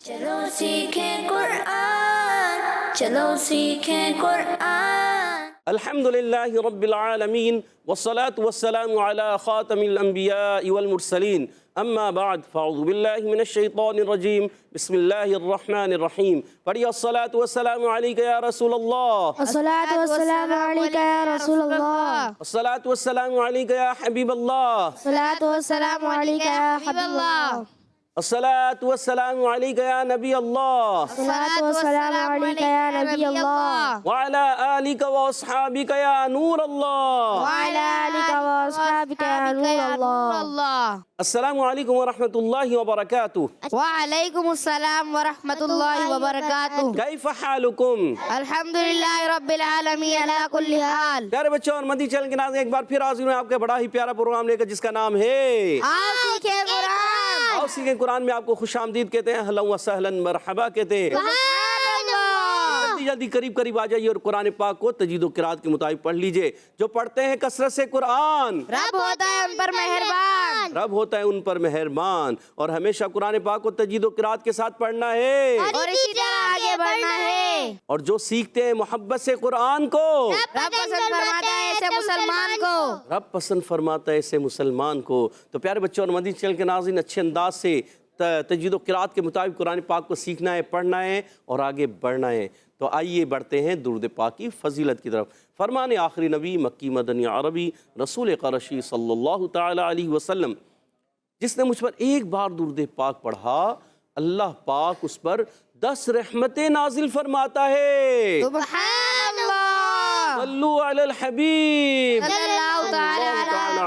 چلو سیکھیں قرآن، چلو سیکھیں قرآن۔ الحمدللہ رب العالمین والصلاة والسلام علی خاتم الانبیاء والمرسلین اما بعد فاعوذ باللہ من الشیطان الرجیم بسم اللہ الرحمن الرحیم پڑھیے الصلاة والسلام علیکہ یا رسول اللہ، الصلاة والسلام علیکہ یا رسول اللہ، الصلاة والسلام علیکہ یا حبیب اللہ، الصلاة والسلام علیکہ یا حبیب اللہ، الصلاة والسلام علیکہ یا نبی اللہ، الصلاة والسلام علیکہ یا نبی اللہ، وعلی آلک واصحابک یا نور اللہ۔ وعلی آلک واصحابک یا نور اللہ۔ السلام علیکم ورحمۃ اللہ وبرکاتہ۔ وعلیکم السلام ورحمۃ اللہ وبرکاتہ۔ کیف حالکم؟ الحمدللہ رب العالمین علی کل حال۔ پیارے بچوں اور مدنی چینل کے ناظرین، ایک بار پھر حاضر ہوں آپ کے بڑا ہی پیارا پروگرام لے کر جس کا نام ہے آؤ سیکھیں قرآن۔ آؤ سیکھیں قرآن میں آپ کو خوش آمدید کہتے ہیں، اہلا و سہلا مرحبا کہتے ہیں۔ جلدی جلدی قریب آ جائیے اور قرآن پاک کو تجوید و قرات کے مطابق پڑھ لیجئے۔ جو پڑھتے ہیں کثرت سے قرآن، رب ہوتا ہے ان پر مہربان، رب ہوتا ہے ان پر مہربان، اور ہمیشہ قرآن پاک کو تجوید و قرات کے ساتھ پڑھنا ہے اور اسی طرح آگے بڑھنا ہے۔ اور جو سیکھتے ہیں محبت سے قرآن کو، رب پسند فرماتا ہے ایسے مسلمان کو، رب پسند فرماتا ہے ایسے مسلمان کو۔ تو پیارے بچوں اور مدنی چینل کے ناظرین، اچھے انداز سے تجوید و قرات کے مطابق قرآن پاک کو سیکھنا ہے، پڑھنا ہے اور آگے بڑھنا ہے۔ تو آئیے بڑھتے ہیں درود پاک کی فضیلت کی طرف۔ فرمان آخری نبی مکی مدنی عربی رسول قرشی صلی اللہ تعالی علیہ وسلم، جس نے مجھ پر ایک بار درود پاک پڑھا، اللہ پاک اس پر 10 رحمتیں نازل فرماتا ہے۔ سبحان اللہ، صلو علی الحبیب صلی اللہ تعالی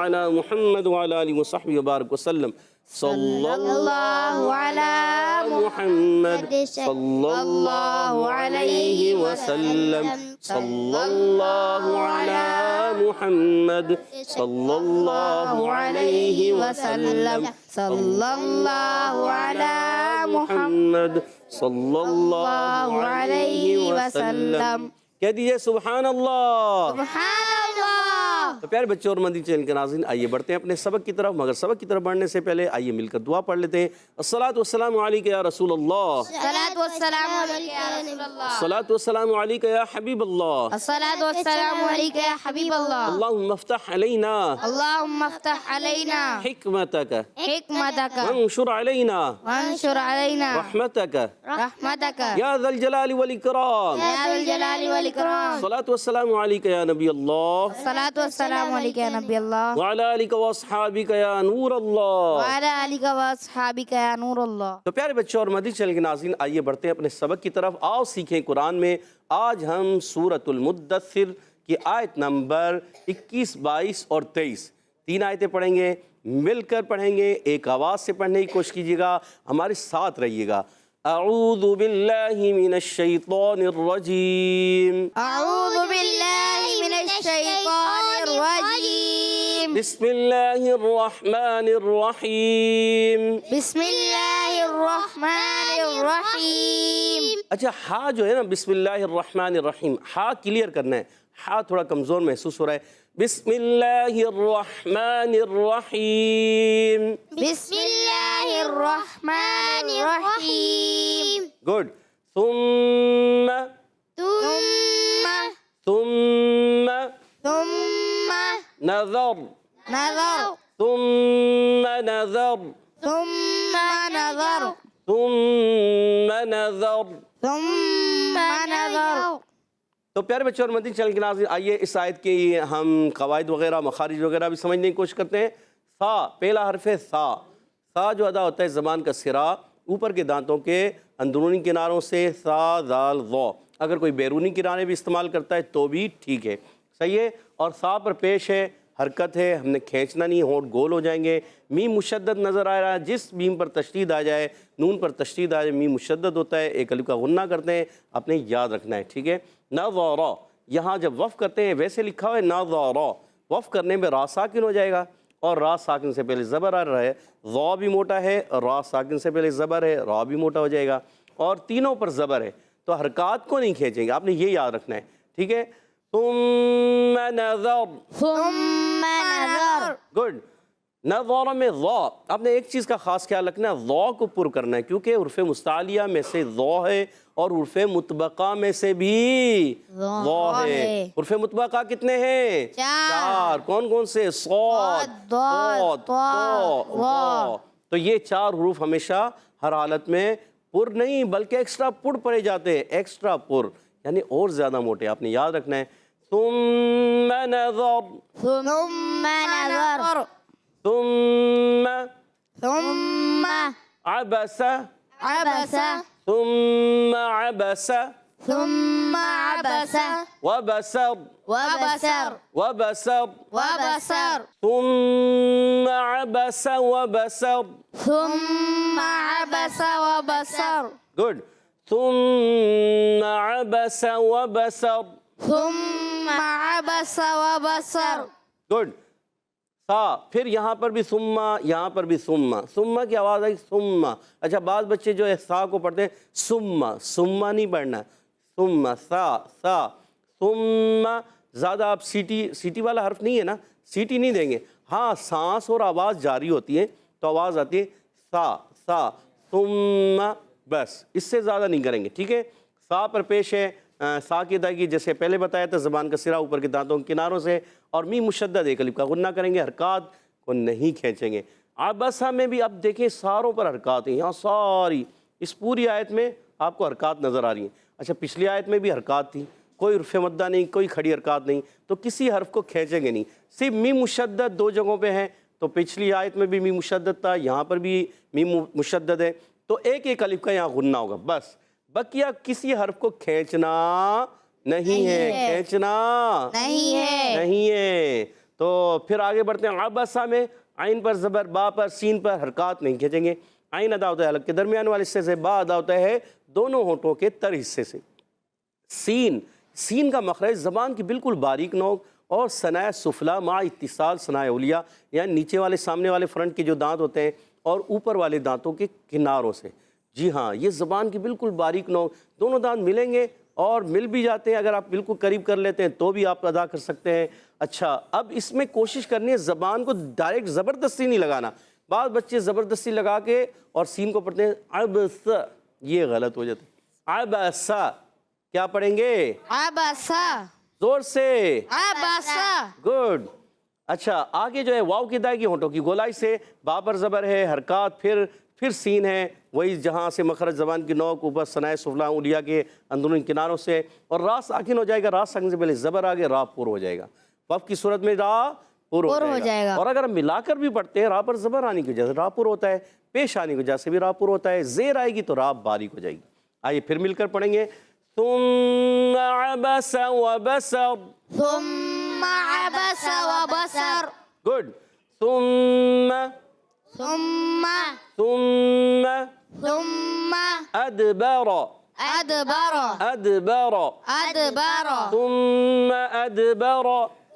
علی محمد وعلی آلہ وصحبہ وبارک وسلم۔ صلی اللہ علی محمد صلی اللہ علیہ وسلم، صلی اللہ علی محمد صلی اللہ علیہ وسلم، صلی اللہ علی محمد صلی اللہ علیہ وسلم۔ کہہ دیجئے سبحان اللہ۔ سبحان اللہ۔ تو پیارے بچوں اور مدنی چینل کے ناظرین، آئیے بڑھتے ہیں اپنے سبق کی طرف، مگر سبق کی طرف بڑھنے سے پہلے آئیے مل کر دعا پڑھ لیتے ہیں۔ الصلاۃ والسلام علیکہ یا رسول اللہ، الصلاۃ والسلام علیکہ یا رسول اللہ، الصلاۃ والسلام علیکہ یا حبیب اللہ، الصلاۃ والسلام علیکہ یا حبیب اللہ، اللہم افتح علینا اللہم افتح علینا حکمتک حکمتک وانشر علینا وانشر علینا رحمتک رحمتک یا ذا الجلال والاکرام۔ یا ذا الجلال والاکرام۔ الصلاۃ والسلام علیکہ یا نبی اللہ، الصلاۃ والسلام علیکہ یا نبی اللہ، وعلی آلک واصحابک یا نور اللہ۔ وعلی آلک واصحابک یا نور اللہ۔ تو پیارے بچوں اور مدنی چینل کے ناظرین، آئیے بڑھتے ہیں اپنے سبق کی طرف۔ آؤ سیکھیں قرآن میں۔ آج ہم سورۃ المدثر کی آیت نمبر 21، 22 اور 23 تین آیتیں پڑھیں گے، مل کر پڑھیں گے، ایک آواز سے پڑھنے کی کوشش کیجیے گا، ہمارے ساتھ رہیے گا۔ اعوذ باللہ من الشیطان الرجیم، اعوذ باللہ من الشیطان الرجیم، بسم اللہ الرحمن الرحیم۔ بسم اللہ الرحمن الرحیم۔ اچھا، ہا جو ہے نا، بسم اللہ الرحمن الرحیم، ہا کلیئر کرنا ہے، ہا تھوڑا کمزور محسوس ہو رہا ہے۔ بسم اللہ الرحمن الرحیم، بسم اللہ الرحمن الرحیم۔ گڈ۔ ثم ثم ثم ثم نظر نظر ثم نظر ثم نظر ثم نظر۔ ثم نظر۔ تو پیارے بچوں اور مدنی چینل کے ناظرین، آئیے اس آیت کی ہم قواعد وغیرہ، مخارج وغیرہ بھی سمجھنے کی کوشش کرتے ہیں۔ ثا، پہلا حرف ہے ثا۔ ثا جو ادا ہوتا ہے زبان کا سرا اوپر کے دانتوں کے اندرونی کناروں سے، ثا ذال ظا۔ اگر کوئی بیرونی کنارے بھی استعمال کرتا ہے تو بھی ٹھیک ہے، صحیح ہے۔ اور ثا پر پیش ہے، حرکت ہے، ہم نے کھینچنا نہیں، ہونٹ گول ہو جائیں گے۔ میم مشدد نظر آ رہا ہے، جس میم پر تشدید آ جائے، نون پر تشدید آ جائے، میم مشدد ہوتا ہے، ایک الف کا غنہ کرتے ہیں، آپ نے یاد رکھنا ہے، ٹھیک ہے۔ نظر، یہاں جب وقف کرتے ہیں ویسے لکھا ہوا ہے نظر، وقف کرنے میں را ساکن ہو جائے گا، اور را ساکن سے پہلے زبر آ رہا ہے، ضا بھی موٹا ہے، را ساکن سے پہلے زبر ہے، را بھی موٹا ہو جائے گا، اور تینوں پر زبر ہے، تو حرکات کو نہیں کھینچیں گے، آپ نے یہ یاد رکھنا ہے، ٹھیک ہے۔ ثم نظر، ثم نظر، گڈ۔ نظر میں ضا، آپ نے ایک چیز کا خاص خیال رکھنا ہے، ضا کو پر کرنا ہے کیونکہ حروف مستعلیہ میں سے ضا ہے اور حروف مطبقہ میں سے بھی ضا ہے۔ حروف مطبقہ کتنے ہیں؟ چار۔ کون کون سے؟ صاد، ضاد، طا، ظا۔ تو یہ چار حروف ہمیشہ ہر حالت میں پر نہیں بلکہ ایکسٹرا پر پڑے جاتے ہیں، ایکسٹرا پر یعنی اور زیادہ موٹے، آپ نے یاد رکھنا ہے۔ ثم نظر، ثم نظر، ثم ثم عبس، عبس، ثم عبس ثم عبس وبسر، وبسر، وبسر وبسر، ثم عبس وبسر۔ ثم عبس وبسر، گڈ، ثم عبس وبسر، ثم عبس وبسر، گڈ۔ سا، پھر یہاں پر بھی ثم، یہاں پر بھی ثم، ثم کی آواز آئی ثم۔ اچھا بعض بچے جو ہے سا کو پڑھتے ہیں ثم، ثم نہیں پڑھنا، ثم، سا، سا، ثم۔ زیادہ آپ سیٹی والا حرف نہیں ہے نا، سیٹی نہیں دیں گے، ہاں سانس اور آواز جاری ہوتی ہے تو آواز آتی ہے سا، سا، ثم، بس اس سے زیادہ نہیں کریں گے، ٹھیک ہے۔ سا پر پیش ہے سا کی ادائیگی جیسے پہلے بتایا تھا، زبان کا سرا اوپر کے دانتوں کے کناروں سے، اور میم مشدد ایک الف کا غنہ کریں گے، حرکات کو نہیں کھینچیں گے۔ عبسہ میں بھی اب دیکھیں ساروں پر حرکات ہیں، یہاں ساری اس پوری آیت میں آپ کو حرکات نظر آ رہی ہیں۔ اچھا پچھلی آیت میں بھی حرکات تھی، کوئی حرف مدہ نہیں، کوئی کھڑی حرکات نہیں، تو کسی حرف کو کھینچیں گے نہیں، صرف میم مشدد دو جگہوں پہ ہیں، تو پچھلی آیت میں بھی میم مشدد تھا، یہاں پر بھی میم مشدد ہے، تو ایک ایک الف کا یہاں غنہ ہوگا بس، بقیہ کسی حرف کو کھینچنا نہیں ہے، کھینچنا نہیں ہے، نہیں ہے۔ تو پھر آگے بڑھتے ہیں، عبسہ میں عین پر زبر، با پر سین پر حرکات نہیں کھینچیں گے، عین ادا ہوتا ہے حلق کے درمیان والے حصے سے، با ادا ہوتا ہے دونوں ہونٹوں کے تر حصے سے۔ سین، سین کا مخرج زبان کی بالکل باریک نوک اور ثناء سفلی مع اتصال ثناء علیٰ، یعنی نیچے والے سامنے والے فرنٹ کے جو دانت ہوتے ہیں اور اوپر والے دانتوں کے کناروں سے، جی ہاں یہ زبان کی بالکل باریک نوک، دونوں دانت ملیں گے اور مل بھی جاتے ہیں، اگر آپ بالکل قریب کر لیتے ہیں تو بھی آپ ادا کر سکتے ہیں۔ اچھا اب اس میں کوشش کرنی ہے زبان کو ڈائریکٹ زبردستی نہیں لگانا، بعض بچے زبردستی لگا کے اور سین کو پڑھتے ہیں عبس، یہ غلط ہو جاتا ہے۔ عبسہ کیا پڑھیں گے؟ عبسہ، زور سے، عبسہ، گڈ۔ اچھا آگے جو ہے واو کی ادائیگی ہونٹوں کی گولائی سے، با پر زبر ہے، حرکات پھر سین ہے، وہی جہاں سے مخرج زبان کی نوک اوپر ثناء سفلی انگلیاں کے اندرونی کناروں سے، اور را ساکن ہو جائے گا، را ساکن سے پہلے زبر آگے، را پر ہو جائے گا، وقف کی صورت میں را پر ہو جائے گا، اور اگر ہم ملا کر بھی پڑھتے ہیں را پر زبر آنے کی وجہ سے را پر ہوتا ہے، پیش آنے کی وجہ سے بھی را پر ہوتا ہے، زیر آئے گی تو را باریک ہو جائے گی۔ آئیے پھر مل کر پڑھیں گے، ثم عبس وبسر، ثم عبس وبسر، گڈ، ثم ثم ثم ثم ادبر، أدبر ادبر، أدبر ثم ادبر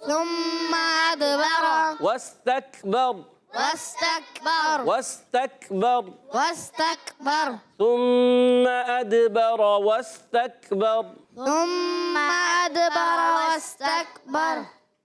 ثم أدبر واستكبر، واستكبر واستكبر واستكبر ثم ادبر واستكبر، ثم أدبر واستكبر.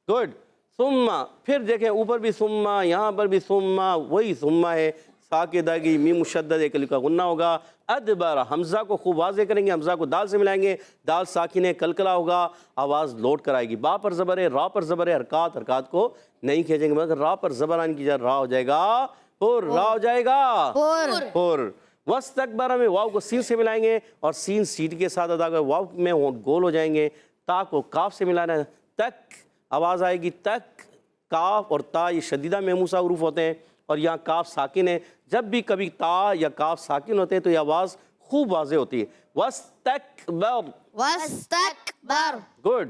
گڈ۔ ثم، پھر دیکھیں اوپر بھی ثم، یہاں پر بھی ثم، وہی ثم ہے، سا کی ادائیگی میم مشدد ایک الف کا غنہ ہوگا، ادبر، حمزہ کو خوب واضح کریں گے، حمزہ کو دال سے ملائیں گے، دال ساکن ہے، کلکلا ہوگا، آواز لوٹ کر آئے گی، با پر زبر ہے، را پر زبر ہے، حرکات کو نہیں کھینچیں گے، مگر را پر زبر آنے کی جگہ را ہو جائے گا، پر، را ہو جائے گا پر۔ واستکبر میں واو کو سین سے ملائیں گے اور سین سیٹ کے ساتھ ادا کر، واو میں ہونٹ گول ہو جائیں گے، تا کو کاف سے ملانا ہے، تک آواز آئے گی، تک، کاف اور تا یہ شدیدہ محموسہ حروف ہوتے ہیں، اور یہاں کاف ساکن ہے، جب بھی کبھی تا یا کاف ساکن ہوتے ہیں تو یہ آواز خوب واضح ہوتی ہے، واستکبر، واستكبر. گڈ۔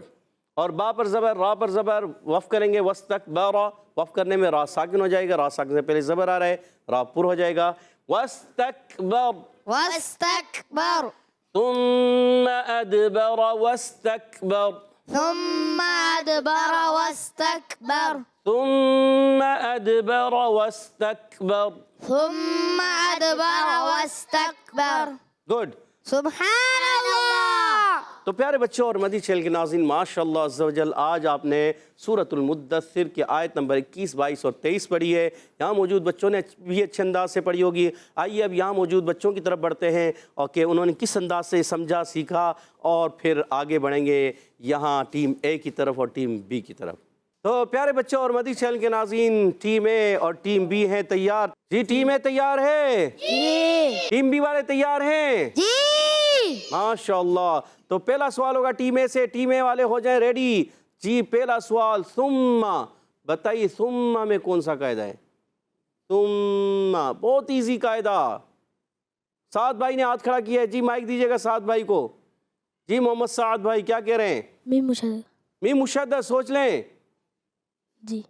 اور با پر زبر، را پر زبر، وقف کریں گے، واستکبر، وقف کرنے میں را ساکن ہو جائے گا، را ساکن سے پہلے زبر آ رہا ہے، را پر ہو جائے گا، واستکبر، واستكبر ثم ادبر واستکبر، ثم أدبر واستكبر ثم ادبر واستکبر، ثم أدبر واستكبر. گڈ۔ سبحان الله. تو پیارے بچوں اور مدنی چینل کے ناظرین، ماشاءاللہ عز و جل آج آپ نے سورۃ المدثر کی آیت نمبر 21، 22 اور 23 پڑھی ہے۔ یہاں موجود بچوں نے بھی اچھے انداز سے پڑھی ہوگی۔ آئیے اب یہاں موجود بچوں کی طرف بڑھتے ہیں اور کہ انہوں نے کس انداز سے سمجھا، سیکھا، اور پھر آگے بڑھیں گے یہاں ٹیم اے کی طرف اور ٹیم بی کی طرف۔ تو پیارے بچوں اور مدنی چینل کے ناظرین، ٹیم اے اور ٹیم بی ہیں تیار؟ جی ٹیم اے تیار ہے؟ جی ٹیم بی والے تیار ہیں؟ جی ماشاءاللہ۔ تو پہلا سوال ہوگا ٹیم اے سے، ٹیم اے والے ہو جائیں ریڈی۔ جی پہلا سوال، ثم بتائیے ثم میں کون سا قاعدہ ہے؟ ثم بہت ایزی قاعدہ۔ سعد بھائی نے ہاتھ کھڑا کیا ہے، جی مائک دیجیے گا سعد بھائی کو۔ جی محمد سعد بھائی کیا کہہ رہے ہیں؟ میم مشدد میم مشدد، سوچ لیں جی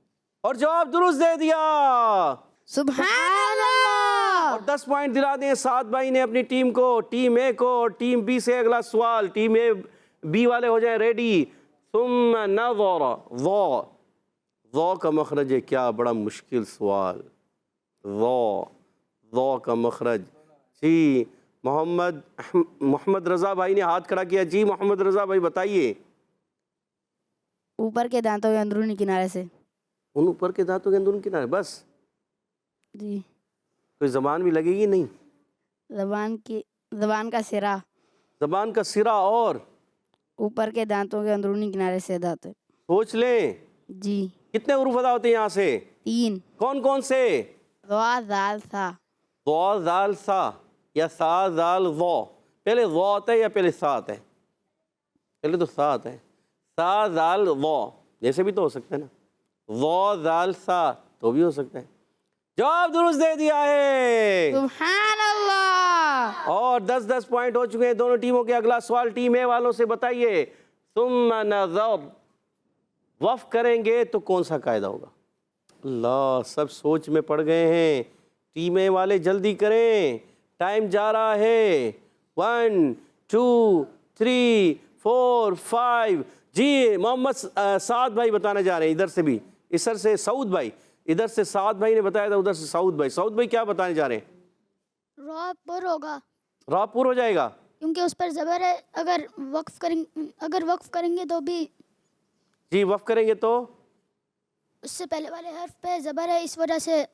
اور جواب درست دے دیا سبحان اللہ اور 10 پوائنٹ دلا دیں سعد بھائی نے اپنی ٹیم کو، ٹیم اے کو۔ اور ٹیم بی سے اگلا سوال، ٹیم اے بی والے ہو جائیں ریڈی۔ ثم نظر، ضو کا مخرج ہے، کیا بڑا مشکل سوال، ضو کا مخرج۔ جی محمد رضا بھائی نے ہاتھ کھڑا کیا، جی محمد رضا بھائی بتائیے۔ اوپر کے دانتوں کے اندرونی کنارے سے۔ ان اوپر کے دانتوں کے اندرون کنارے، بس؟ جی کوئی زبان بھی لگے گی نہیں؟ زبان کا سرا زبان کا سرا اور اوپر کے دانتوں کے اندرونی کنارے سے دانت۔ سوچ لیں جی کتنے حروف ادا ہوتے ہیں یہاں سے؟ 3 کون کون سے؟ ضا ذال سا۔ ضا ذال سا یا سا ذال ضو؟ پہلے ضو آتا ہے یا پہلے سا آتا ہے؟ پہلے تو سا آتا ہے۔ سا ذال ضو جیسے بھی تو ہو سکتا ہے نا، ضو ذال سا تو بھی ہو سکتا ہے۔ جواب درست دے دیا ہے سبحان اللہ۔ اور 10 پوائنٹ ہو چکے ہیں دونوں ٹیموں کے۔ اگلا سوال ٹیم اے والوں سے، بتائیے ثم نظر، وقف کریں گے تو کون سا قاعدہ ہوگا؟ اللہ، سب سوچ میں پڑ گئے ہیں۔ ٹیم اے والے جلدی کریں، ٹائم جا رہا ہے۔ 1 2 3 4 5۔ جی محمد سعد بھائی بتانے جا رہے ہیں، ادھر سے بھی، اس طرح سے سعود بھائی، ادھر سے سعد بھائی نے بتایا تھا، ادھر سے سعود بھائی۔ سعود بھائی کیا بتانے جا رہے ہیں؟ را پر ہوگا را پور ہو جائے گا؟ کیونکہ اس پر زبر ہے، اگر وقف کریں گے تو بھی جی وقف کریں گے تو اس سے پہلے والے حرف پہ زبر ہے، اس وجہ سے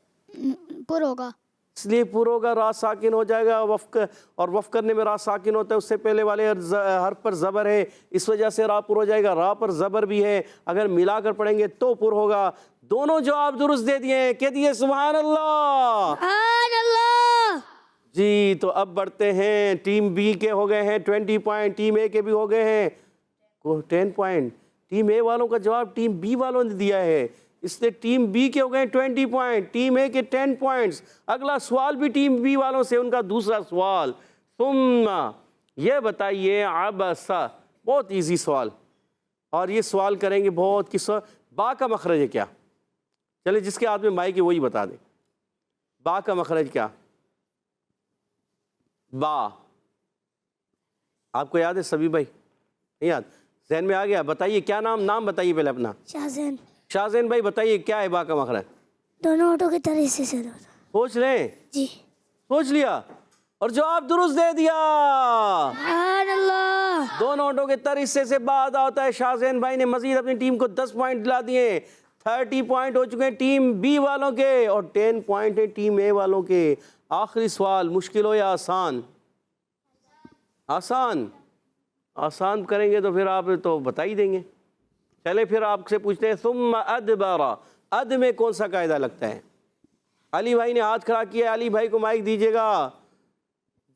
پر ہوگا۔ اس لیے پر ہوگا، را ساکن ہو جائے گا وقف، اور وقف کرنے میں را ساکن ہوتا ہے، اس سے پہلے والے حرف پر زبر ہے، اس وجہ سے را پر ہو جائے گا۔ را پر زبر بھی ہے، اگر ملا کر پڑھیں گے تو پر ہوگا۔ دونوں جواب درست دے دیے ہیں، کہہ دیے سبحان اللہ۔ سبحان اللہ۔ جی تو اب بڑھتے ہیں، ٹیم بی کے ہو گئے ہیں 20 پوائنٹ، ٹیم اے کے بھی ہو گئے ہیں 10 پوائنٹ۔ ٹیم اے والوں کا جواب ٹیم بی والوں نے دیا ہے، اس سے ٹیم بی کے ہو گئے 20 پوائنٹ، ٹیم اے کے 10 پوائنٹس۔ اگلا سوال بھی ٹیم بی والوں سے، ان کا دوسرا سوال، ثم یہ بتائیے عبسہ، بہت ایزی سوال، اور یہ سوال کریں گے بہت کس با کا مخرج ہے کیا؟ چلے جس کے ہاتھ میں مائک ہے وہی بتا دیں، با کا مخرج کیا؟ با آپ کو یاد ہے سبھی بھائی؟ نہیں یاد؟ ذہن میں آ گیا؟ بتائیے کیا نام بتائیے پہلے اپنا۔ شاہزین، شاہزین بھائی بتائیے کیا ہے با کا مخرج؟ دونوں ہوٹوں کے طریقے سے ہوتا۔ سوچ لیں، جی سوچ لیا اور جواب درست دے دیا۔ سبحان اللہ۔ دونوں ہونٹوں کے تر حصے سے با ادا ہوتا ہے۔ شاہزین بھائی نے مزید اپنی ٹیم کو 10 پوائنٹ دلا دیے، 30 پوائنٹ ہو چکے ہیں ٹیم بی والوں کے، اور 10 پوائنٹ ہیں ٹیم اے والوں کے۔ آخری سوال، مشکل ہو یا آسان؟ آسان؟ آسان کریں گے تو پھر آپ تو بتا ہی دیں گے۔ چلے پھر آپ سے پوچھتے ہیں ثم ادبر، اد میں کون سا قاعدہ لگتا ہے؟ علی بھائی نے ہاتھ کھڑا کیا، علی بھائی کو مائک دیجیے گا۔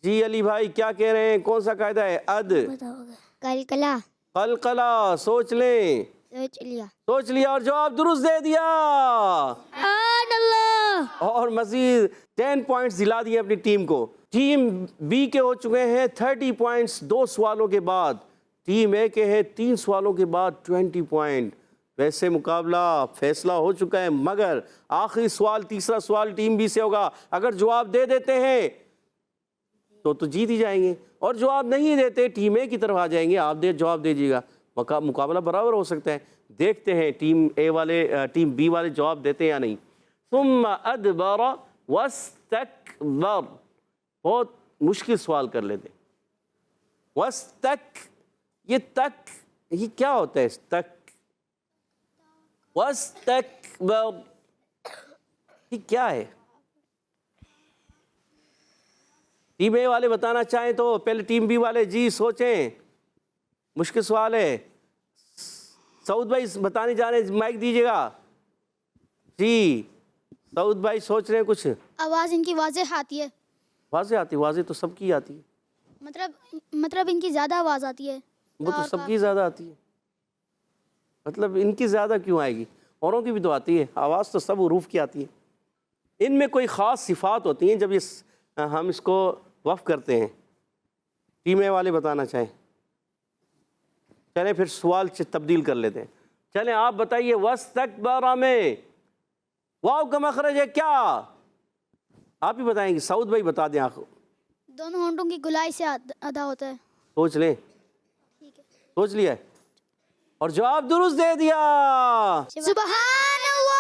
جی علی بھائی کیا کہہ رہے ہیں، کون سا قاعدہ ہے؟ اد، کلکلا، قلقلہ، سوچ لیں، سوچ لیا اور جواب درست دے دیا، سبحان اللہ۔ اور مزید 10 پوائنٹس دلا دیے اپنی ٹیم کو۔ ٹیم بی کے ہو چکے ہیں 30 پوائنٹس 2 سوالوں کے بعد، ٹیم اے کے ہیں 3 سوالوں کے بعد 20 پوائنٹ۔ ویسے مقابلہ فیصلہ ہو چکا ہے، مگر آخری سوال، تیسرا سوال ٹیم بی سے ہوگا۔ اگر جواب دے دیتے ہیں تو جیت ہی جائیں گے، اور جواب نہیں دیتے ٹیم اے کی طرف آ جائیں گے، آپ جواب دے دیجیے گا، مقابلہ برابر ہو سکتا ہے۔ دیکھتے ہیں ٹیم اے والے ٹیم بی والے جواب دیتے ہیں یا نہیں۔ ثم ادبر واستکبر، بہت مشکل سوال کر لیتے، یہ تک یہ کیا ہوتا ہے؟ اس تک واستکبر یہ کیا ہے؟ ٹیم اے والے بتانا چاہیں تو پہلے ٹیم بی والے جی سوچیں، مشکل سوال ہے. سعود بھائی بتانے جا رہے ہیں، مائک دیجیے گا. جی سعود بھائی سوچ رہے ہیں کچھ. آواز ان کی واضح آتی ہے، واضح آتی ہے؟ واضح تو سب کی آتی ہے. مطلب ان کی زیادہ آواز آتی ہے. وہ تو سب کی زیادہ آتی ہے. مطلب ان کی زیادہ کیوں آئے گی؟ اوروں کی بھی تو آتی ہے. آواز تو سب حروف کی آتی ہے. ان میں کوئی خاص صفات ہوتی ہیں جب ہم اس کو وقف کرتے ہیں. ٹیم اے والے بتانا چاہیں. چلیں پھر سوال تبدیل کر لیتے ہیں. چلیں آپ بتائیے واستکبر میں واو کا مخرج ہے کیا؟ آپ ہی بتائیں گے. سعود بھائی بتا دیں. آپ دونوں ہونٹوں کی گلائی سے ادا ہوتا ہے. سوچ لیں. سوچ لیا ہے اور جواب درست دے دیا. سبحان اللہ.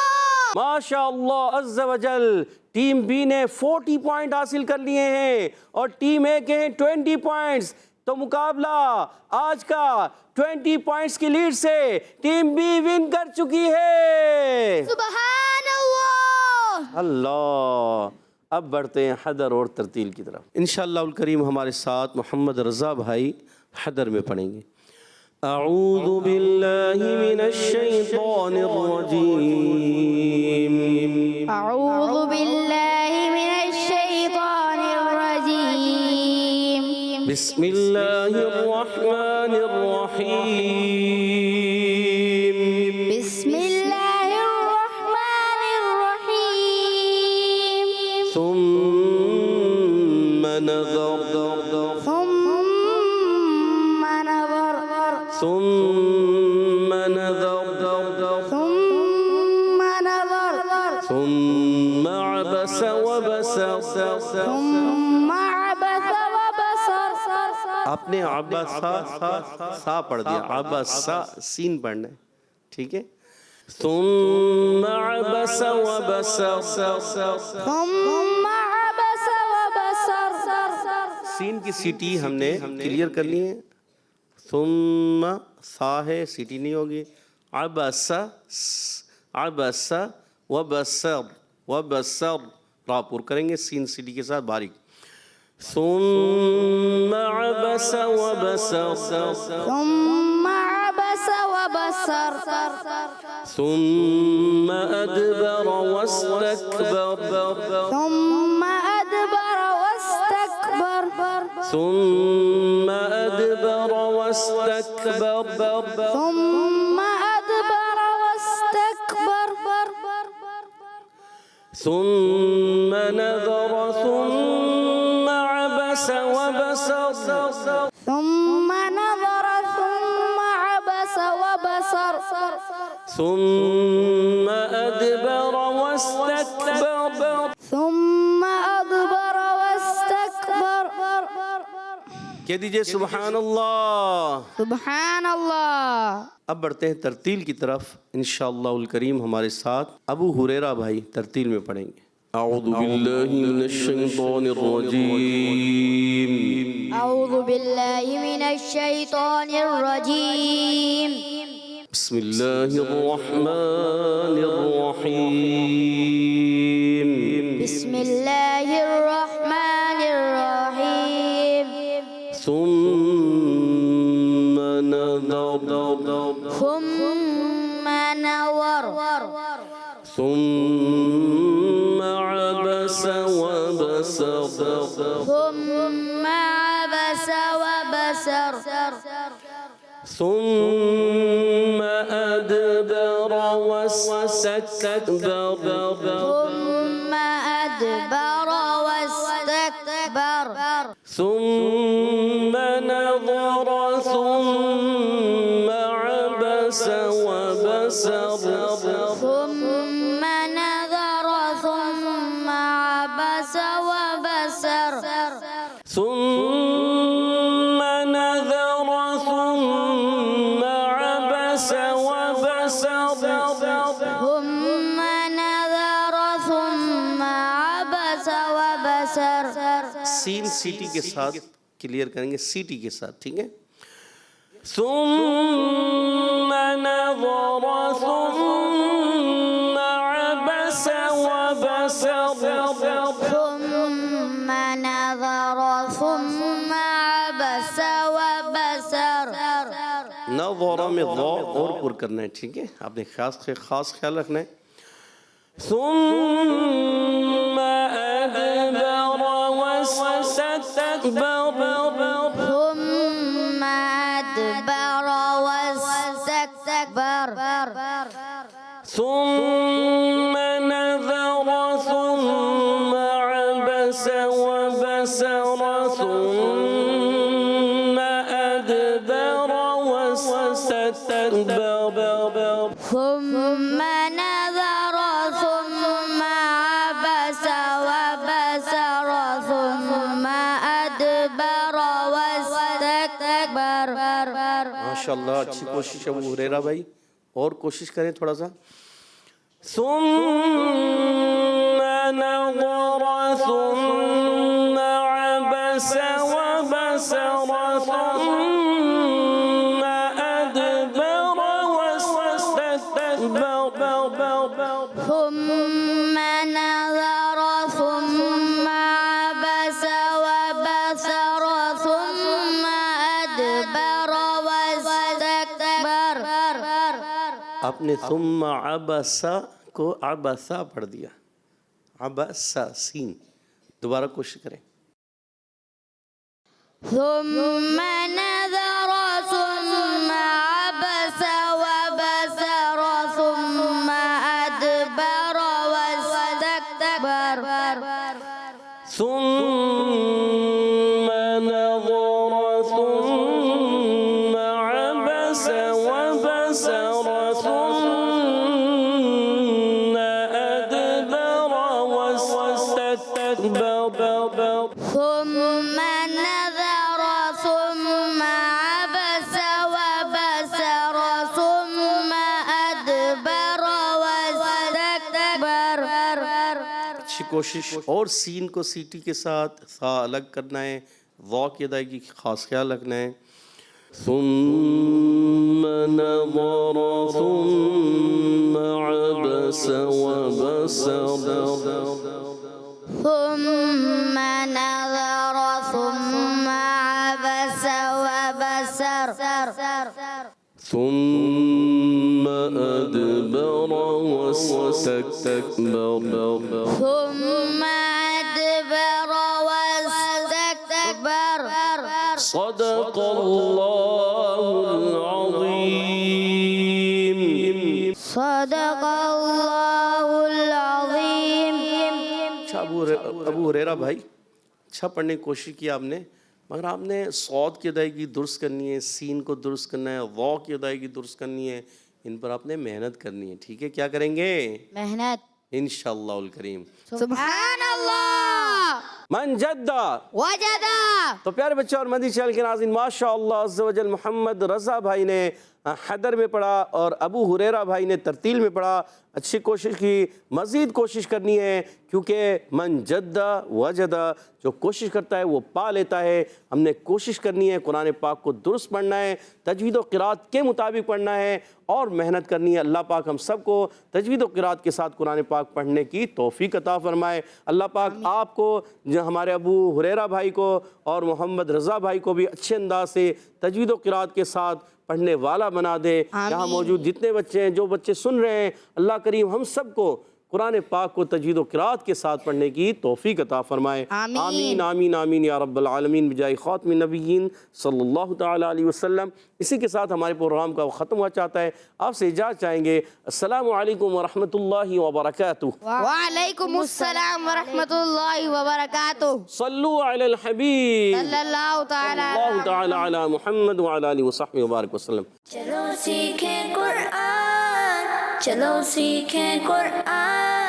ماشاء اللہ عز و جل. ٹیم بی نے 40 پوائنٹ حاصل کر لیے ہیں اور ٹیم اے کے ہیں 20 پوائنٹس. تو مقابلہ آج کا 20 پوائنٹس کی لیڈ سے ٹیم بی ون کر چکی ہے. سبحان اللہ. اللہ. اب بڑھتے ہیں حدر اور ترتیل کی طرف. انشاءاللہ الکریم ہمارے ساتھ محمد رضا بھائی حدر میں پڑھیں گے. اعوذ باللہ من الشیطان الرجیم. أعوذ بالله من الشيطان الرجيم. بسم اللہ الرحمن الرحیم. بسم الله الرحمن الرحيم. ثم نظر ثم نظر ثم نظر ثم نظر ثم عبس وبسر. ثم عبس وبصر. آپ نے عبسا سا پڑھ دیا. عبسا سین پڑھنا ہے. ٹھیک ہے. ثم عبس وبسر. ثم عبس وبصر. سین کی سیٹی ہم نے کلیئر کرنی ہے. ثم سا ہے سیٹی نہیں ہوگی. عبس عبس وبصر وبصر را پور کریں گے سین سیٹی کے ساتھ باریک. ثم عبس وبصر. ثم عبس وبصر. ثم أدبر واستكبر. ثم أدبر واستكبر. ثم أدبر واستكبر. ثم أدبر واستكبر. ثم نظر ثم عبس وبصر. ثم نظر ثم عبس وبصر. ثم أدبر واستكبر. ثم أدبر واستكبر. کہہ دیجئے سبحان اللہ. سبحان اللہ. اب بڑھتے ہیں ترتیل کی طرف. انشاءاللہ الکریم ہمارے ساتھ ابو ہریرہ بھائی ترتیل میں پڑھیں گے. اعوذ باللہ من الشیطان الرجیم. أعوذ بالله من الشيطان الرجيم. بسم اللہ الرحمن الرحیم. بسم الله الرحمن الرحيم. ثم نظر ثم نظر ثم عبس وبصر. ثم عبس وبصر. ثم أدبر واستكبر. ثم أدبر واستكبر. ثم نظر ثم عبس وبصر. ثم نظر ثم عبس وبصر. ثم نظر ثم عبس وبصر. ثم نظر ثم عبس وبصر. سین سیٹی کے ساتھ کلیئر کریں گے. سیٹی کے ساتھ. ٹھیک ہے. ثم نظر ثم عبس وبسر ثم نظر ثم عبس وبسر نظر میں ضا اور پر کرنا ہے، ٹھیک ہے، آپ نے خاص خیال رکھنا ہے. ثم أدبر واستكبر ثم أدبر واستكبر ثم نظر ثم عبس وبسر ثم أدبر واستكبر ثم نظر ثم عبس وبسر ثم أدبر واستكبر. ماشاءاللہ، اچھی کوشش ابو ہریرہ بھائی، اور کوشش کریں تھوڑا سا. ثم نظر ثم عبس وبسر ثم أدبر واستكبر ثم نظر ثم عبس وبسر ثم أدبر واستكبر. آپ نے ثم عبسا کو عبسا پڑھ دیا، عبسا سین. دوبارہ کوشش کریں. ثم نظر ثم عبس وبسر ثم أدبر واستكبر. ثم نظر ثم عبس وبسر ثم أدبر واستكبر ثم نظر ثم عبس وبسر ثم أدبر واستكبر. اچھی کوشش. اور سین کو سیٹی کے ساتھ سا الگ کرنا ہے، وا کی ادائیگی کی خاص خیال رکھنا ہے. ثم نظر ثم عبس وبسر ثم نظر ثم عبس وبسر ثم أدبر واستكبر ثم أدبر واستكبر. صدق الله العظيم. صدق الله العظيم. اچھا ابو ہریرہ بھائی، اچھا پڑھنے کی کوشش کی آپ نے، مگر آپ نے صاد کی ادائیگی درست کرنی ہے، سین کو درست کرنا ہے، وا کی ادائیگی درست کرنی ہے. ان پر آپ نے محنت کرنی ہے، ٹھیک ہے؟ کیا کریں گے؟ محنت. انشاءاللہ الکریم. سبحان اللہ من جدہ وجدہ. تو پیارے بچوں اور مدنی چینل کے ناظرین، ماشاءاللہ عز و جل محمد رضا بھائی نے حیدر میں پڑھا اور ابو ہریرہ بھائی نے ترتیل میں پڑھا. اچھی کوشش کی، مزید کوشش کرنی ہے، کیونکہ من جدہ وجدہ، جو کوشش کرتا ہے وہ پا لیتا ہے. ہم نے کوشش کرنی ہے، قرآن پاک کو درست پڑھنا ہے، تجوید و قرات کے مطابق پڑھنا ہے اور محنت کرنی ہے. اللہ پاک ہم سب کو تجوید و قرات کے ساتھ قرآن پاک پڑھنے کی توفیق عطا فرمائے. اللہ پاک آپ کو، جو ہمارے ابو ہریرہ بھائی کو اور محمد رضا بھائی کو بھی اچھے انداز سے تجوید و قرات کے ساتھ پڑھنے والا بنا دے. یہاں موجود جتنے بچے ہیں، جو بچے سن رہے ہیں، اللہ کریم ہم سب کو قرآن پاک کو تجوید و قرات کے ساتھ پڑھنے کی توفیق عطا فرمائے. آمین آمین آمین یا رب العالمین بجائے خاتم النبیین صلی اللہ تعالیٰ علیہ وسلم. اسی کے ساتھ ہمارے پروگرام کا ختم ہوا چاہتا ہے. آپ سے اجازت چاہیں گے. السلام علیکم ورحمۃ اللہ وبرکاتہ. وعلیکم السلام ورحمۃ اللہ وبرکاتہ. صلو علی الحبیب صلی اللہ تعالی علی محمد وعلی آلہ وصحبہ وبارک وسلم. چلو سیکھیں قرآن، چلو سیکھیں قرآن.